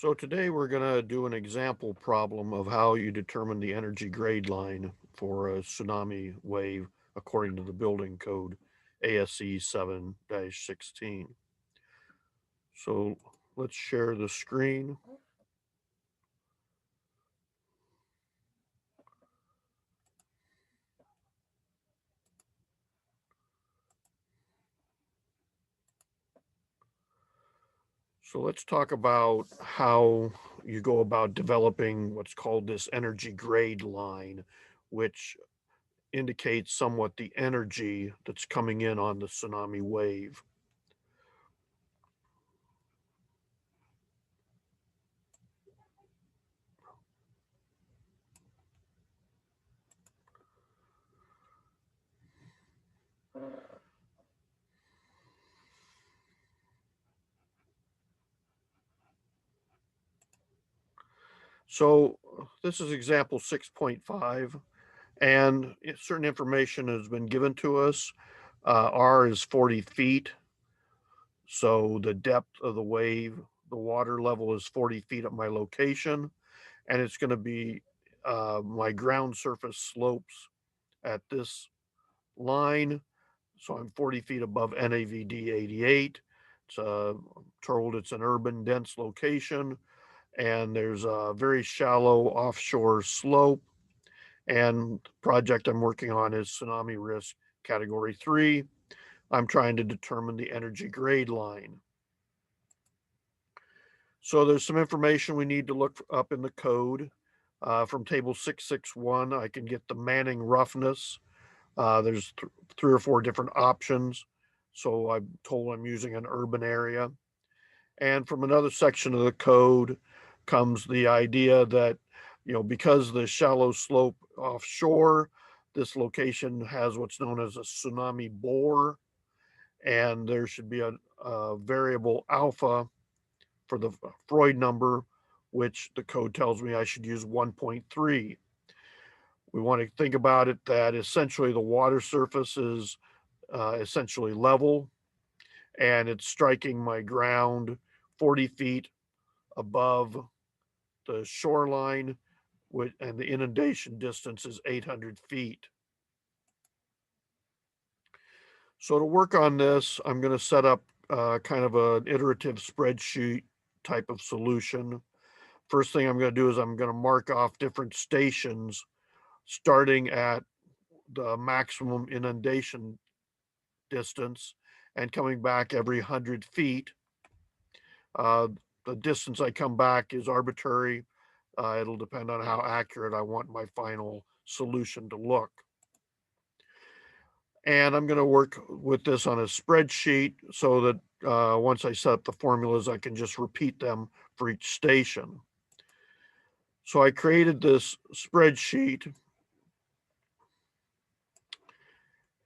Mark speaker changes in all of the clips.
Speaker 1: So today we're going to do an example problem of how you determine the energy grade line for a tsunami wave according to the building code ASC 7-16. So let's share the screen. So let's talk about how you go about developing what's called this energy grade line, which indicates somewhat the energy that's coming in on the tsunami wave. So this is example 6.5, and certain information has been given to us. R is 40 feet, so the depth of the wave, the water level is 40 feet at my location, and it's going to be my ground surface slopes at this line. So I'm 40 feet above NAVD 88. It's told it's an urban dense location, and there's a very shallow offshore slope. And the project I'm working on is tsunami risk category 3. I'm trying to determine the energy grade line. So there's some information we need to look up in the code. From table 661, I can get the Manning roughness. There's 3 or 4 different options. So I'm told I'm using an urban area. And from another section of the code comes the idea that, because the shallow slope offshore, this location has what's known as a tsunami bore, and there should be a variable alpha for the Freud number, which the code tells me I should use 1.3. We want to think about it that essentially the water surface is essentially level, and it's striking my ground 40 feet above the shoreline, and the inundation distance is 800 feet. So to work on this, I'm going to set up kind of an iterative spreadsheet type of solution. First thing I'm going to do is I'm going to mark off different stations starting at the maximum inundation distance and coming back every 100 feet. The distance I come back is arbitrary. It'll depend on how accurate I want my final solution to look. And I'm going to work with this on a spreadsheet so that once I set up the formulas, I can just repeat them for each station. So I created this spreadsheet,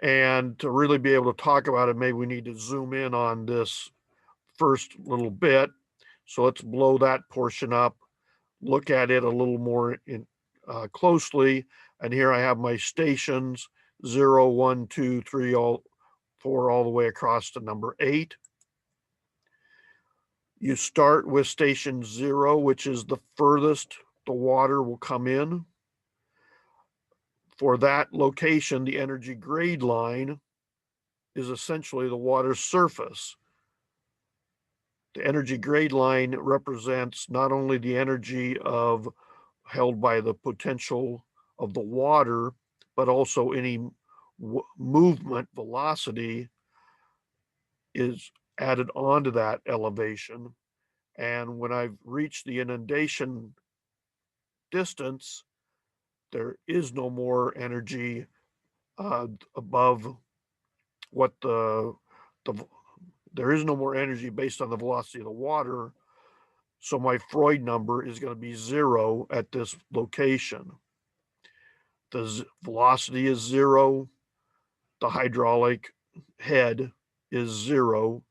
Speaker 1: and to really be able to talk about it, maybe we need to zoom in on this first little bit. So let's blow that portion up, look at it a little more closely. And here I have my stations 0, 1, 2, 3, 4, all the way across to number 8. You start with station 0, which is the furthest the water will come in. For that location, the energy grade line is essentially the water's surface. The energy grade line represents not only the energy held by the potential of the water, but also any movement velocity is added onto that elevation. And when I've reached the inundation distance, there is no more energy above what there is no more energy based on the velocity of the water. So my Freud number is going to be 0 at this location. The velocity is 0. The hydraulic head is 0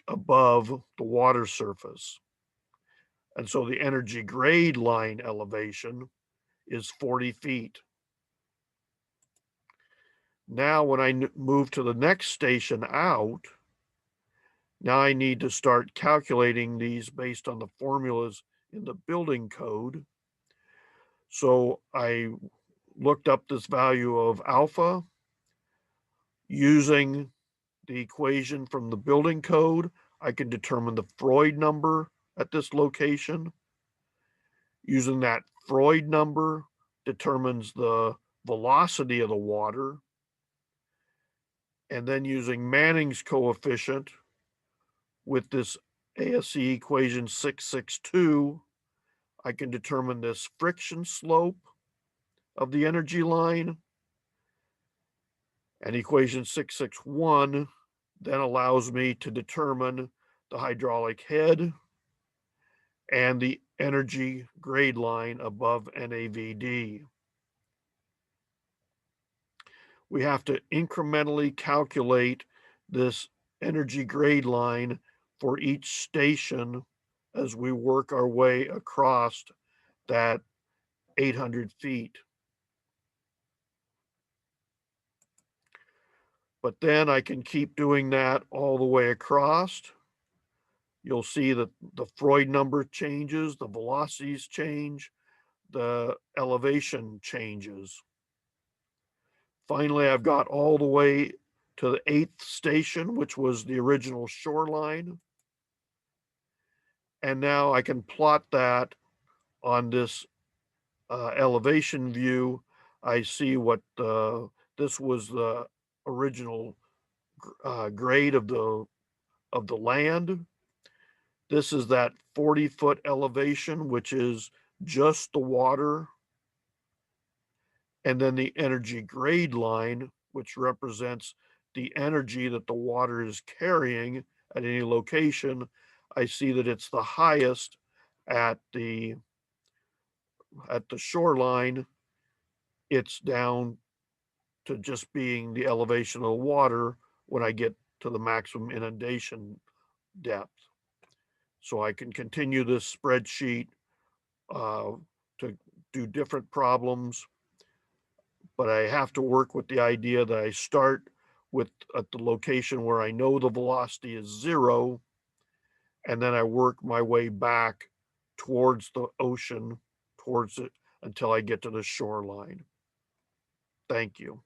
Speaker 1: above the water surface. And so the energy grade line elevation is 40 feet. Now, when I move to the next station out, Now I need to start calculating these based on the formulas in the building code. So I looked up this value of alpha using the equation from the building code. I can determine the Freud number at this location. Using that Freud number determines the velocity of the water. And then using Manning's coefficient with this ASE equation 662, I can determine this friction slope of the energy line. And equation 661 then allows me to determine the hydraulic head and the energy grade line above NAVD. We have to incrementally calculate this energy grade line for each station as we work our way across that 800 feet. But then I can keep doing that all the way across. You'll see that the Freud number changes, the velocities change, the elevation changes. Finally, I've got all the way to the 8th station, which was the original shoreline. And now I can plot that on this elevation view. I see what this was the original grade of the land. This is that 40-foot elevation, which is just the water. And then the energy grade line, which represents the energy that the water is carrying at any location. I see that it's the highest at the shoreline. It's down to just being the elevation of the water when I get to the maximum inundation depth. So I can continue this spreadsheet to do different problems, but I have to work with the idea that I start with at the location where I know the velocity is 0, and then I work my way back towards the ocean, towards it until I get to the shoreline. Thank you.